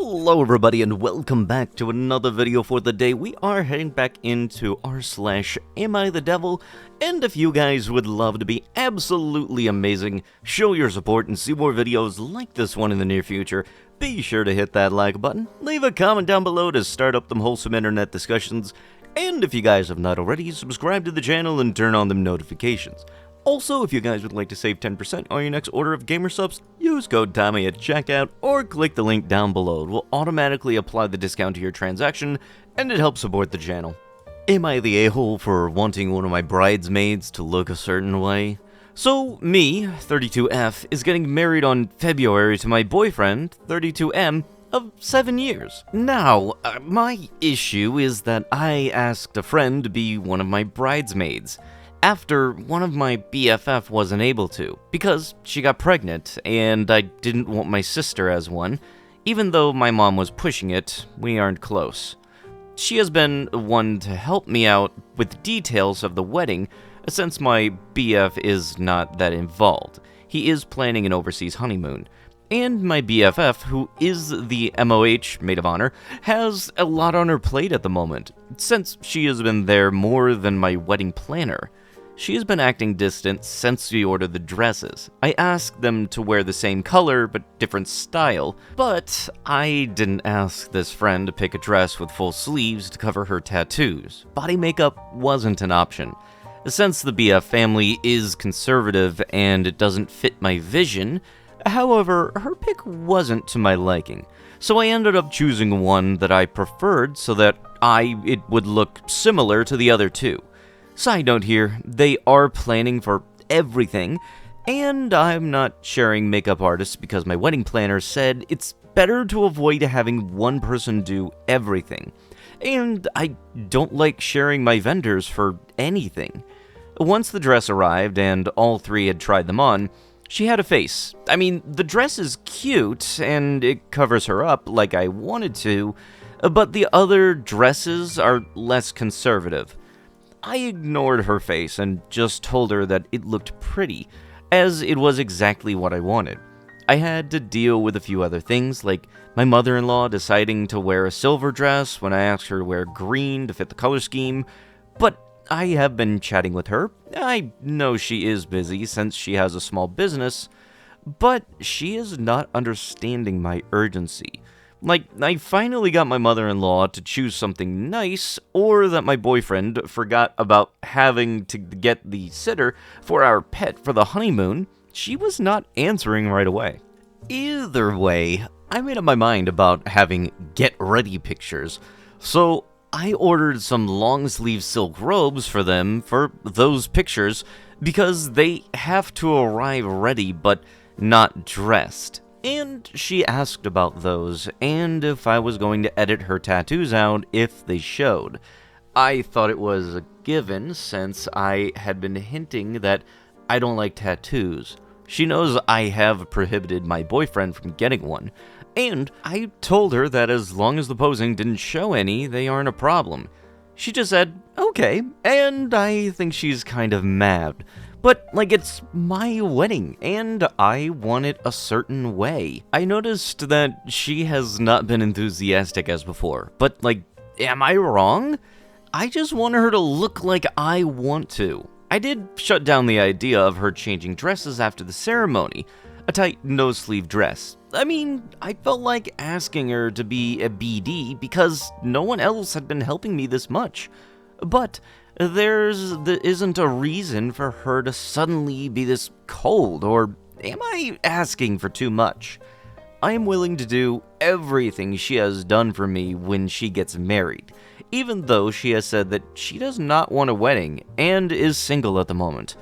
Hello everybody and welcome back to another video for the day. We are heading back into r/AmITheDevil, and if you guys would love to be absolutely amazing, show your support and see more videos like this one in the near future, be sure to hit that like button, leave a comment down below to start up them wholesome internet discussions, and if you guys have not already, subscribe to the channel and turn on them notifications. Also, if you guys would like to save 10% on your next order of gamer subs, use code Tommy at checkout or click the link down below. It will automatically apply the discount to your transaction, and it helps support the channel. Am I the a-hole for wanting one of my bridesmaids to look a certain way? So, me, 32F, is getting married on February to my boyfriend, 32M, of 7 years. Now, my issue is that I asked a friend to be one of my bridesmaids, after one of my BFF wasn't able to, because she got pregnant, and I didn't want my sister as one. Even though my mom was pushing it, we aren't close. She has been one to help me out with details of the wedding, since my BF is not that involved. He is planning an overseas honeymoon. And my BFF, who is the MOH, maid of honor, has a lot on her plate at the moment, since she has been there more than my wedding planner. She has been acting distant since we ordered the dresses. I asked them to wear the same color but different style, but I didn't ask this friend to pick a dress with full sleeves to cover her tattoos. Body makeup wasn't an option. Since the BF family is conservative and it doesn't fit my vision, however, her pick wasn't to my liking. So I ended up choosing one that I preferred so that it would look similar to the other two. Side note here, they are planning for everything, and I'm not sharing makeup artists because my wedding planner said it's better to avoid having one person do everything. And I don't like sharing my vendors for anything. Once the dress arrived and all three had tried them on, she had a face. I mean, the dress is cute, and it covers her up like I wanted to, but the other dresses are less conservative. I ignored her face and just told her that it looked pretty, as it was exactly what I wanted. I had to deal with a few other things, like my mother-in-law deciding to wear a silver dress when I asked her to wear green to fit the color scheme, but I have been chatting with her. I know she is busy since she has a small business, but she is not understanding my urgency. Like, I finally got my mother-in-law to choose something nice, or that my boyfriend forgot about having to get the sitter for our pet for the honeymoon. She was not answering right away. Either way, I made up my mind about having get-ready pictures, so I ordered some long-sleeve silk robes for them for those pictures, because they have to arrive ready but not dressed. And she asked about those, and if I was going to edit her tattoos out if they showed. I thought it was a given, since I had been hinting that I don't like tattoos. She knows I have prohibited my boyfriend from getting one, and I told her that as long as the posing didn't show any, they aren't a problem. She just said, okay, and I think she's kind of mad. But, like, it's my wedding, and I want it a certain way. I noticed that she has not been enthusiastic as before, but, like, am I wrong? I just want her to look like I want to. I did shut down the idea of her changing dresses after the ceremony, a tight no-sleeve dress. I mean, I felt like asking her to be a BD because no one else had been helping me this much. But there isn't a reason for her to suddenly be this cold, or am I asking for too much? I am willing to do everything she has done for me when she gets married, even though she has said that she does not want a wedding and is single at the moment.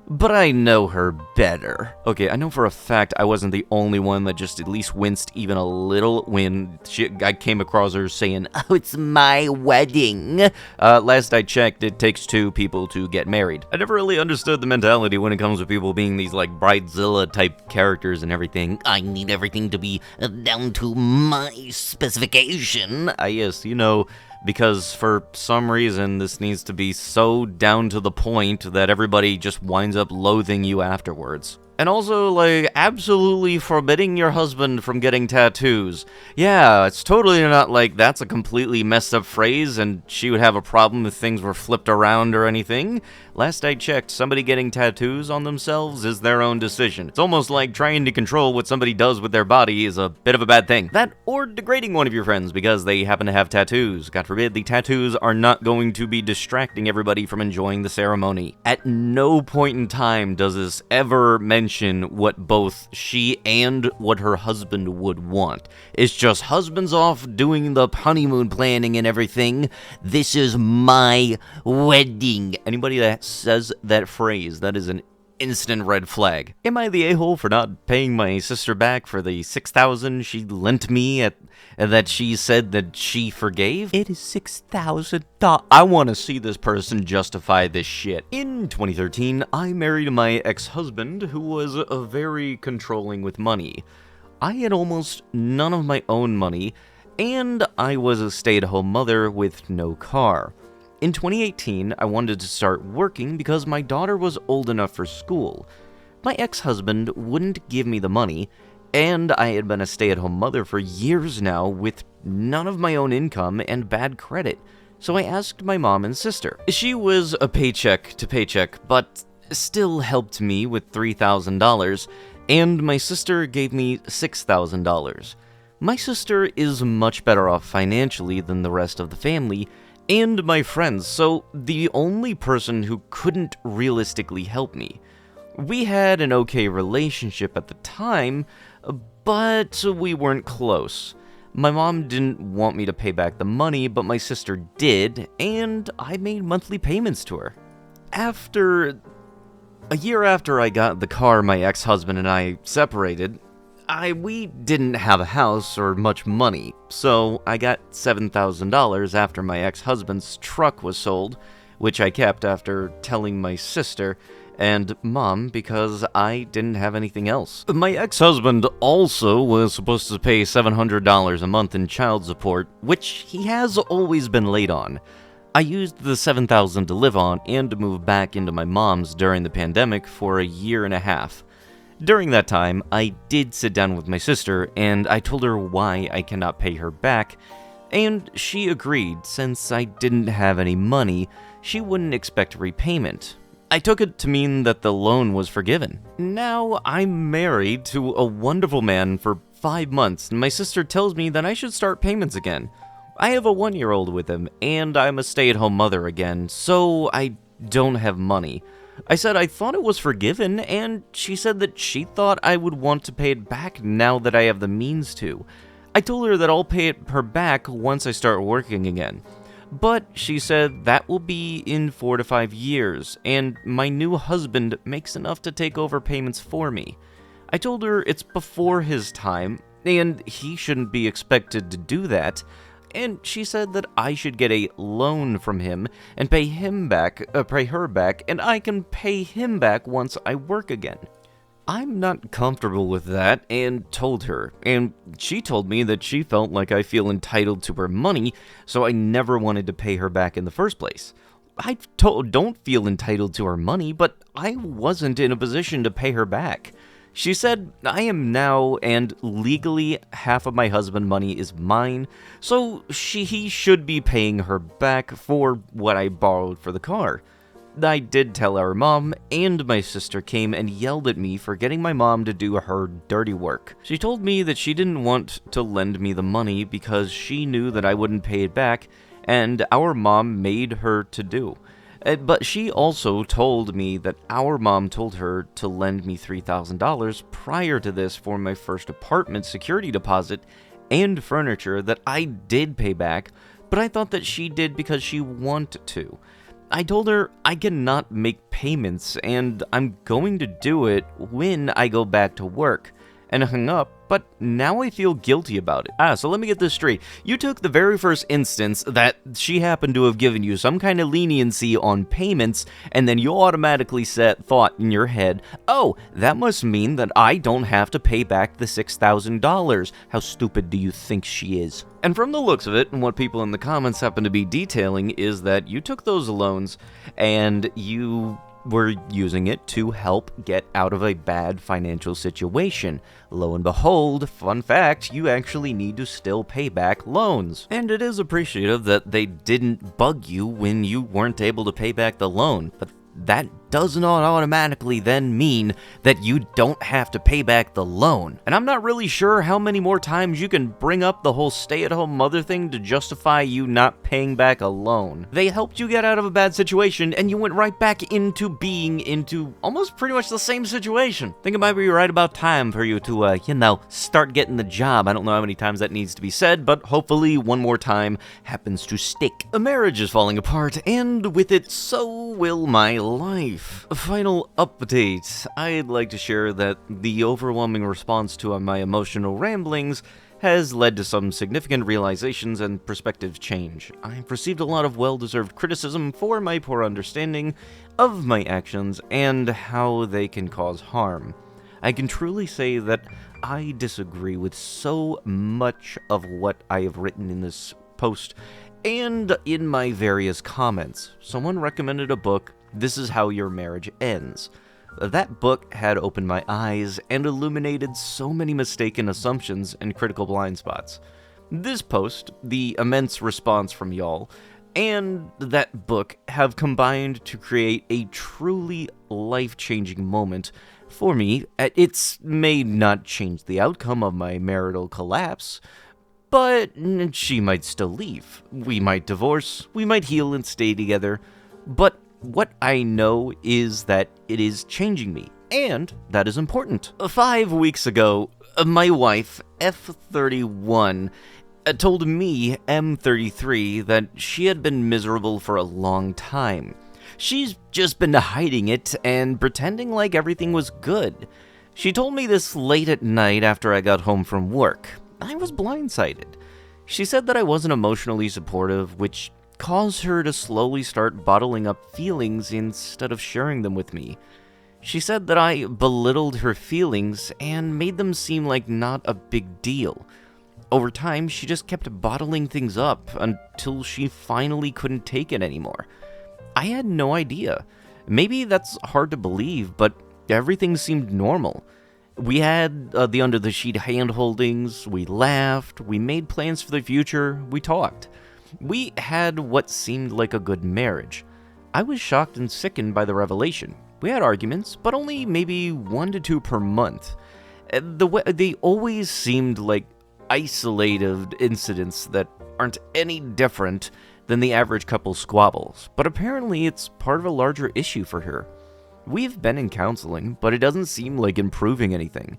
But I know her better. Okay, I know for a fact I wasn't the only one that just at least winced even a little when I came across her saying, "Oh, it's my wedding." Last I checked, it takes two people to get married. I never really understood the mentality when it comes to people being these, like, Bridezilla type characters and everything. I need everything to be down to my specification. Yes, you know, because for some reason this needs to be so down to the point that everybody just winds up loathing you afterwards. And also, like, absolutely forbidding your husband from getting tattoos. Yeah, it's totally not like that's a completely messed up phrase and she would have a problem if things were flipped around or anything. Last I checked, somebody getting tattoos on themselves is their own decision. It's almost like trying to control what somebody does with their body is a bit of a bad thing. That or degrading one of your friends because they happen to have tattoos. God forbid, the tattoos are not going to be distracting everybody from enjoying the ceremony. At no point in time does this ever mention what both she and what her husband would want. It's just husband's off doing the honeymoon planning and everything. This is my wedding. Anybody that says that phrase, that is an instant red flag. Am I the a-hole for not paying my sister back for the $6,000 she lent me that she said that she forgave? It is $6,000. I want to see this person justify this shit. In 2013, I married my ex-husband who was very controlling with money. I had almost none of my own money, and I was a stay-at-home mother with no car. In 2018, I wanted to start working because my daughter was old enough for school. My ex-husband wouldn't give me the money, and I had been a stay-at-home mother for years now with none of my own income and bad credit, so I asked my mom and sister. She was a paycheck to paycheck, but still helped me with $3,000, and my sister gave me $6,000. My sister is much better off financially than the rest of the family, and my friends, so the only person who couldn't realistically help me. We had an okay relationship at the time, but we weren't close. My mom didn't want me to pay back the money, but my sister did, and I made monthly payments to her. A year after I got the car my ex-husband and I separated, we didn't have a house or much money, so I got $7,000 after my ex-husband's truck was sold, which I kept after telling my sister and mom because I didn't have anything else. My ex-husband also was supposed to pay $700 a month in child support, which he has always been late on. I used the $7,000 to live on and to move back into my mom's during the pandemic for a year and a half. During that time, I did sit down with my sister, and I told her why I cannot pay her back, and she agreed. Since I didn't have any money, she wouldn't expect repayment. I took it to mean that the loan was forgiven. Now, I'm married to a wonderful man for 5 months, and my sister tells me that I should start payments again. I have a 1-year-old with him, and I'm a stay-at-home mother again, so I don't have money. I said I thought it was forgiven, and she said that she thought I would want to pay it back now that I have the means to. I told her that I'll pay her back once I start working again. But she said that will be in 4 to 5 years, and my new husband makes enough to take over payments for me. I told her it's before his time, and he shouldn't be expected to do that. And she said that I should get a loan from him and pay her back, and I can pay him back once I work again. I'm not comfortable with that, and told her, and she told me that she felt like I feel entitled to her money, so I never wanted to pay her back in the first place. I don't feel entitled to her money, but I wasn't in a position to pay her back. She said I am now, and legally half of my husband's money is mine, so he should be paying her back for what I borrowed for the car. I did tell our mom, and my sister came and yelled at me for getting my mom to do her dirty work. She told me that she didn't want to lend me the money because she knew that I wouldn't pay it back, and our mom made her to do. But she also told me that our mom told her to lend me $3,000 prior to this for my first apartment security deposit and furniture that I did pay back, but I thought that she did because she wanted to. I told her I cannot make payments and I'm going to do it when I go back to work, and hung up, but now I feel guilty about it. So let me get this straight. You took the very first instance that she happened to have given you some kind of leniency on payments, and then you automatically thought in your head, oh, that must mean that I don't have to pay back the $6,000. How stupid do you think she is? And from the looks of it, and what people in the comments happen to be detailing, is that you took those loans and you were using it to help get out of a bad financial situation. Lo and behold, fun fact, you actually need to still pay back loans. And it is appreciative that they didn't bug you when you weren't able to pay back the loan, but that does not automatically then mean that you don't have to pay back the loan. And I'm not really sure how many more times you can bring up the whole stay-at-home mother thing to justify you not paying back a loan. They helped you get out of a bad situation, and you went right back into being into almost pretty much the same situation. I think it might be right about time for you to, start getting the job. I don't know how many times that needs to be said, but hopefully one more time happens to stick. A marriage is falling apart, and with it, so will my life. A final update. I'd like to share that the overwhelming response to my emotional ramblings has led to some significant realizations and perspective change. I've received a lot of well-deserved criticism for my poor understanding of my actions and how they can cause harm. I can truly say that I disagree with so much of what I have written in this post and in my various comments. Someone recommended a book, This Is How Your Marriage Ends. That book had opened my eyes and illuminated so many mistaken assumptions and critical blind spots. This post, the immense response from y'all, and that book have combined to create a truly life-changing moment for me. It may not change the outcome of my marital collapse, but she might still leave. We might divorce, we might heal and stay together, but what I know is that it is changing me, and that is important. 5 weeks ago, my wife, F31, told me, M33, that she had been miserable for a long time. She's just been hiding it and pretending like everything was good. She told me this late at night after I got home from work. I was blindsided. She said that I wasn't emotionally supportive, which caused her to slowly start bottling up feelings instead of sharing them with me. She said that I belittled her feelings and made them seem like not a big deal. Over time, she just kept bottling things up until she finally couldn't take it anymore. I had no idea. Maybe that's hard to believe, but everything seemed normal. We had the under-the-sheet hand-holdings, we laughed, we made plans for the future, we talked. We had what seemed like a good marriage. I was shocked and sickened by the revelation. We had arguments, but only maybe 1 to 2 per month. They always seemed like isolated incidents that aren't any different than the average couple squabbles, but apparently it's part of a larger issue for her. We've been in counseling, but it doesn't seem like improving anything.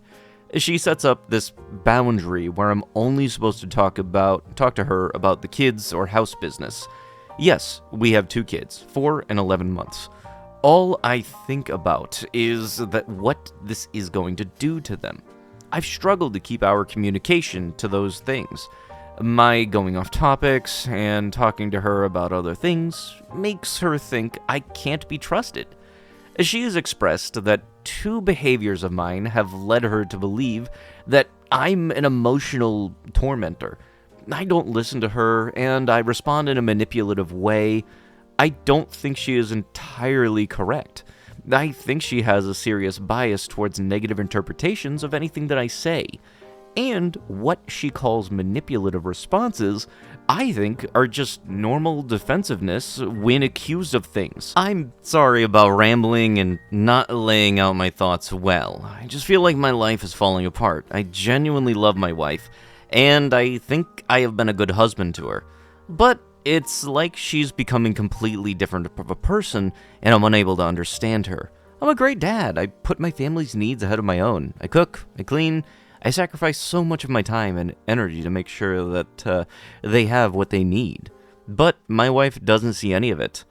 She sets up this boundary where I'm only supposed to talk to her about the kids or house business. Yes, we have 2 kids, 4 and 11 months. All I think about is that what this is going to do to them. I've struggled to keep our communication to those things. My going off topics and talking to her about other things makes her think I can't be trusted. She has expressed that 2 behaviors of mine have led her to believe that I'm an emotional tormentor. I don't listen to her, and I respond in a manipulative way. I don't think she is entirely correct. I think she has a serious bias towards negative interpretations of anything that I say. And what she calls manipulative responses, I think, are just normal defensiveness when accused of things. I'm sorry about rambling and not laying out my thoughts well. I just feel like my life is falling apart. I genuinely love my wife, and I think I have been a good husband to her. But it's like she's becoming completely different of a person, and I'm unable to understand her. I'm a great dad. I put my family's needs ahead of my own. I cook, I clean, I sacrifice so much of my time and energy to make sure that they have what they need. But my wife doesn't see any of it.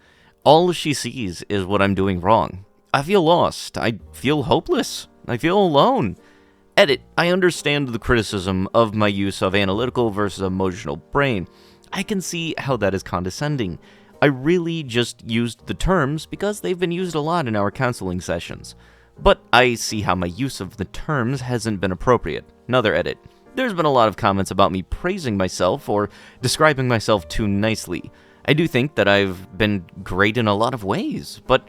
All she sees is what I'm doing wrong. I feel lost. I feel hopeless. I feel alone. Edit. I understand the criticism of my use of analytical versus emotional brain. I can see how that is condescending. I really just used the terms because they've been used a lot in our counseling sessions. But I see how my use of the terms hasn't been appropriate. Another edit. There's been a lot of comments about me praising myself or describing myself too nicely. I do think that I've been great in a lot of ways, but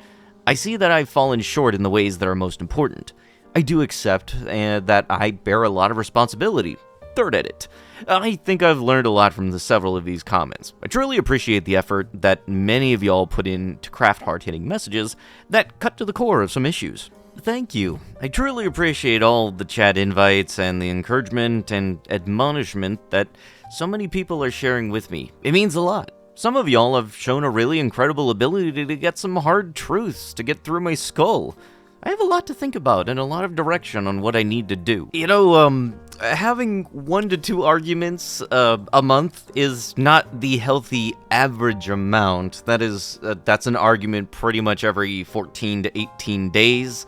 I see that I've fallen short in the ways that are most important. I do accept that I bear a lot of responsibility. Third edit. I think I've learned a lot from several of these comments. I truly appreciate the effort that many of y'all put in to craft hard-hitting messages that cut to the core of some issues. Thank you. I truly appreciate all the chat invites and the encouragement and admonishment that so many people are sharing with me. It means a lot. Some of y'all have shown a really incredible ability to get some hard truths to get through my skull. I have a lot to think about and a lot of direction on what I need to do. You know, having 1 to 2 arguments a month is not the healthy average amount. That's an argument pretty much every 14 to 18 days.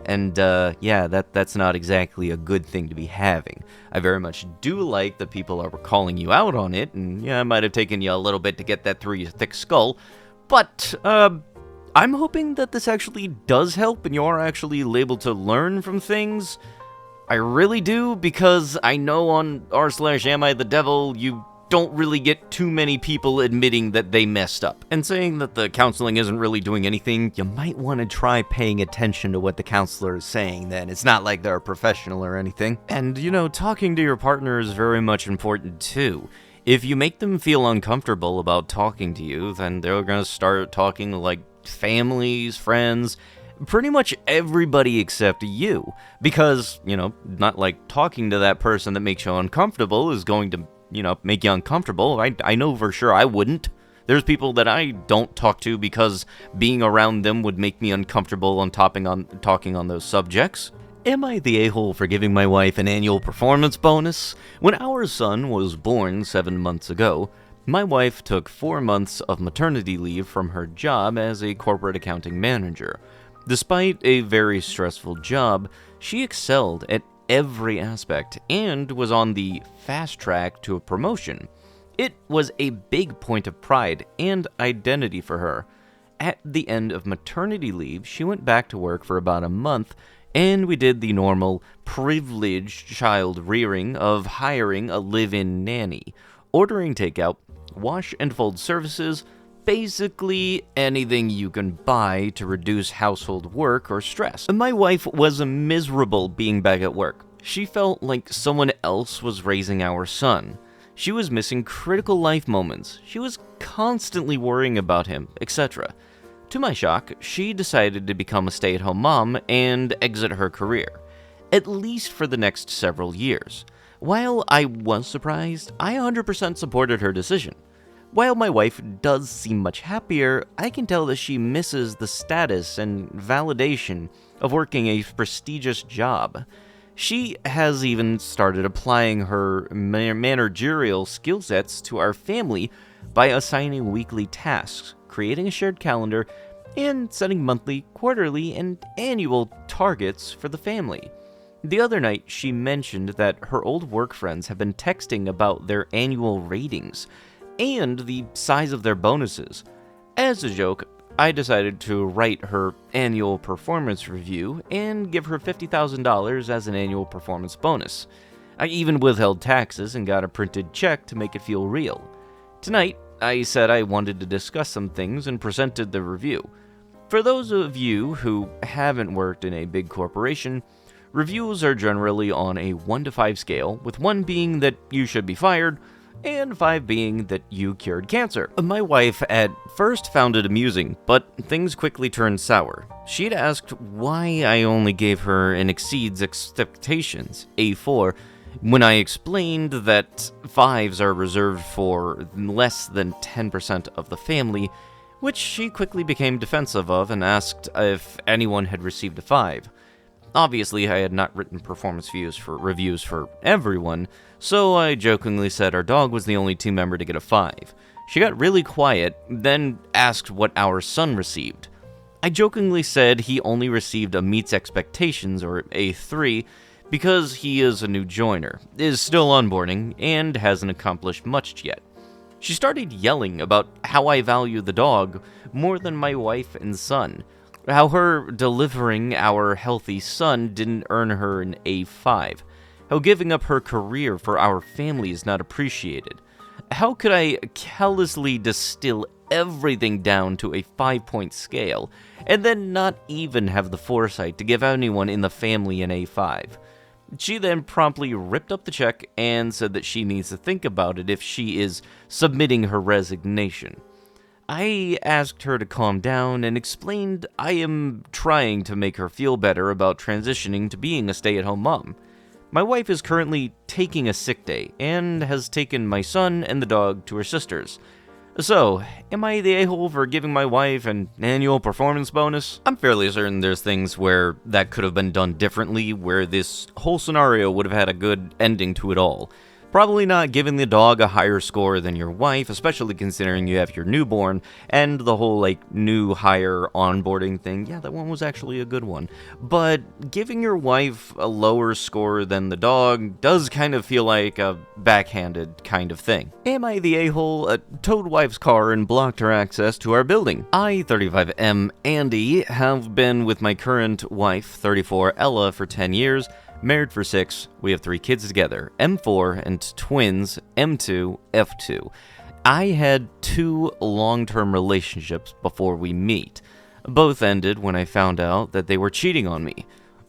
And, yeah, that's not exactly a good thing to be having. I very much do like that people are calling you out on it, and yeah, it might have taken you a little bit to get that through your thick skull, but, I'm hoping that this actually does help and you're actually able to learn from things. I really do, because I know on r/AmITheDevil, you don't really get too many people admitting that they messed up. And saying that the counseling isn't really doing anything, you might want to try paying attention to what the counselor is saying then. It's not like they're a professional or anything. And, you know, talking to your partner is very much important too. If you make them feel uncomfortable about talking to you, then they're gonna start talking like families, friends, pretty much everybody except you. Because, you know, not like talking to that person that makes you uncomfortable is going to, you know, make you uncomfortable. I know for sure I wouldn't. There's people that I don't talk to because being around them would make me uncomfortable on talking on those subjects. Am I the a-hole for giving my wife an annual performance bonus? When our son was born 7 months ago, my wife took 4 months of maternity leave from her job as a corporate accounting manager. Despite a very stressful job, she excelled at every aspect and was on the fast track to a promotion. It was a big point of pride and identity for her. At the end of maternity leave, she went back to work for about a month, and we did the normal, privileged child rearing of hiring a live-in nanny, ordering takeout, wash and fold services, basically anything you can buy to reduce household work or stress. My wife was miserable being back at work. She felt like someone else was raising our son. She was missing critical life moments. She was constantly worrying about him, etc. To my shock, she decided to become a stay-at-home mom and exit her career, at least for the next several years. While I was surprised, I 100% supported her decision. While my wife does seem much happier, I can tell that she misses the status and validation of working a prestigious job. She has even started applying her managerial skill sets to our family by assigning weekly tasks, creating a shared calendar, and setting monthly, quarterly, and annual targets for the family. The other night, she mentioned that her old work friends have been texting about their annual ratings and the size of their bonuses. As a joke, I decided to write her annual performance review and give her $50,000 as an annual performance bonus. I even withheld taxes and got a printed check to make it feel real. Tonight, I said I wanted to discuss some things and presented the review. For those of you who haven't worked in a big corporation, reviews are generally on a 1 to 5 scale, with 1 being that you should be fired, and 5 being that you cured cancer. My wife at first found it amusing, but things quickly turned sour. She'd asked why I only gave her an exceeds expectations, A4, when I explained that 5s are reserved for less than 10% of the family, which she quickly became defensive of and asked if anyone had received a 5. Obviously, I had not written performance reviews for everyone, so I jokingly said our dog was the only team member to get a 5. She got really quiet, then asked what our son received. I jokingly said he only received a meets expectations, or A3, because he is a new joiner, is still onboarding, and hasn't accomplished much yet. She started yelling about how I value the dog more than my wife and son, how her delivering our healthy son didn't earn her an A5, how giving up her career for our family is not appreciated. How could I callously distill everything down to a 5-point scale and then not even have the foresight to give anyone in the family an A5. She then promptly ripped up the check and said that she needs to think about it if she is submitting her resignation. I asked her to calm down and explained I am trying to make her feel better about transitioning to being a stay-at-home mom. My wife is currently taking a sick day and has taken my son and the dog to her sister's. So, am I the a-hole for giving my wife an annual performance bonus? I'm fairly certain there's things where that could have been done differently, where this whole scenario would have had a good ending to it all. Probably not giving the dog a higher score than your wife, especially considering you have your newborn, and the whole, new hire onboarding thing. Yeah, that one was actually a good one. But giving your wife a lower score than the dog does kind of feel like a backhanded kind of thing. Am I the a-hole? Towed wife's car and blocked her access to our building. I, 35M Andy, have been with my current wife, 34 Ella, for 10 years, married for 6, we have 3 kids together, M4 and twins, M2, F2. I had 2 long-term relationships before we meet. Both ended when I found out that they were cheating on me.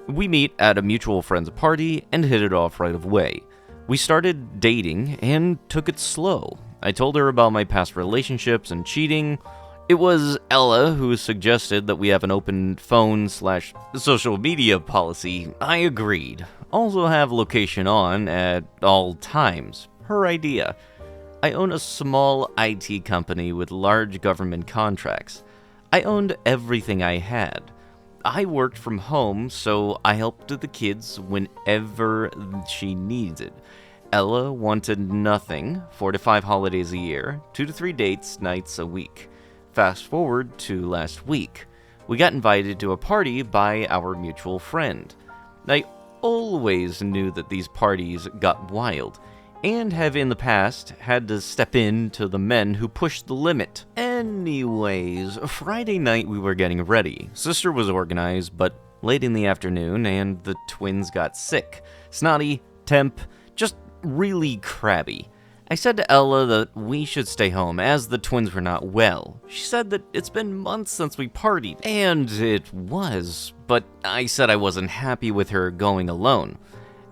We meet at a mutual friend's party and hit it off right away. We started dating and took it slow. I told her about my past relationships and cheating. It was Ella who suggested that we have an open phone/social media policy. I agreed. Also have location on at all times. Her idea. I own a small IT company with large government contracts. I owned everything I had. I worked from home, so I helped the kids whenever she needed. Ella wanted nothing, 4 to 5 holidays a year, 2 to 3 dates nights a week. Fast forward to last week. We got invited to a party by our mutual friend. I always knew that these parties got wild, and have in the past had to step in to the men who pushed the limit. Anyways, Friday night we were getting ready. Sister was organized, but late in the afternoon, and the twins got sick. Snotty, temp, just really crabby. I said to Ella that we should stay home as the twins were not well. She said that it's been months since we partied, and it was, but I said I wasn't happy with her going alone.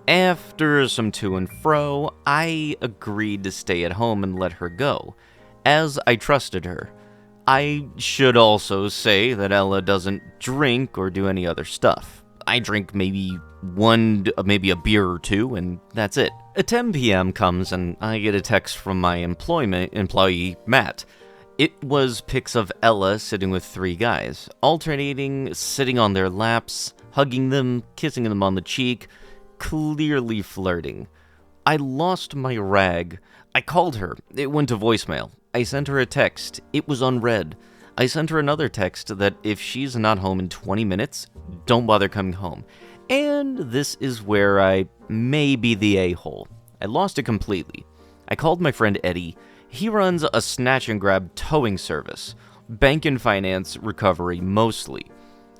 After some to and fro, I agreed to stay at home and let her go, as I trusted her. I should also say that Ella doesn't drink or do any other stuff. I drink maybe a beer or 2, and that's it. At 10 p.m. comes, and I get a text from my employee, Matt. It was pics of Ella sitting with 3 guys, alternating, sitting on their laps, hugging them, kissing them on the cheek, clearly flirting. I lost my rag. I called her. It went to voicemail. I sent her a text. It was unread. I sent her another text that if she's not home in 20 minutes, don't bother coming home. And this is where I may be the a-hole. I lost it completely. I called my friend Eddie. He runs a snatch and grab towing service. Bank and finance recovery mostly.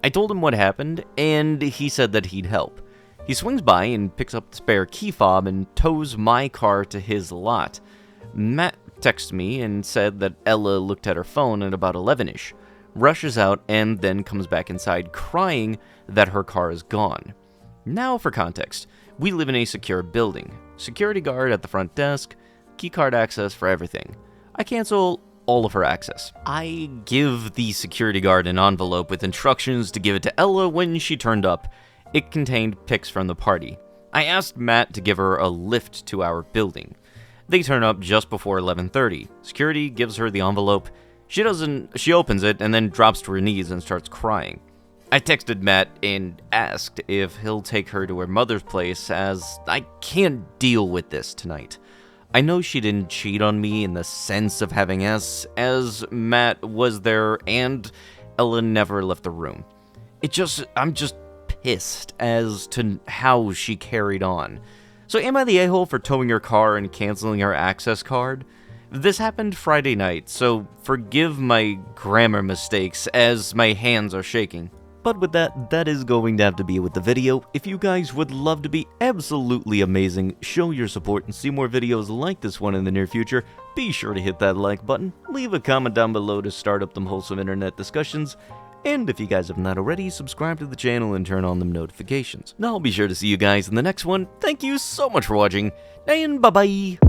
I told him what happened, and he said that he'd help. He swings by and picks up the spare key fob and tows my car to his lot. Matt texted me and said that Ella looked at her phone at about 11ish, rushes out, and then comes back inside crying that her car is gone. Now for context, we live in a secure building. Security guard at the front desk, keycard access for everything. I cancel all of her access. I give the security guard an envelope with instructions to give it to Ella when she turned up. It contained pics from the party. I asked Matt to give her a lift to our building. They turn up just before 11:30. Security gives her the envelope. She opens it and then drops to her knees and starts crying. I texted Matt and asked if he'll take her to her mother's place, as I can't deal with this tonight. I know she didn't cheat on me in the sense of having S, as Matt was there and Ella never left the room. I'm just pissed as to how she carried on. So am I the a-hole for towing her car and canceling her access card? This happened Friday night, so forgive my grammar mistakes as my hands are shaking. But with that is going to have to be it with the video. If you guys would love to be absolutely amazing, show your support and see more videos like this one in the near future, be sure to hit that like button, leave a comment down below to start up them wholesome internet discussions, And if you guys have not already, subscribe to the channel and turn on them notifications. Now I'll be sure to see you guys in the next one. Thank you so much for watching, and bye-bye!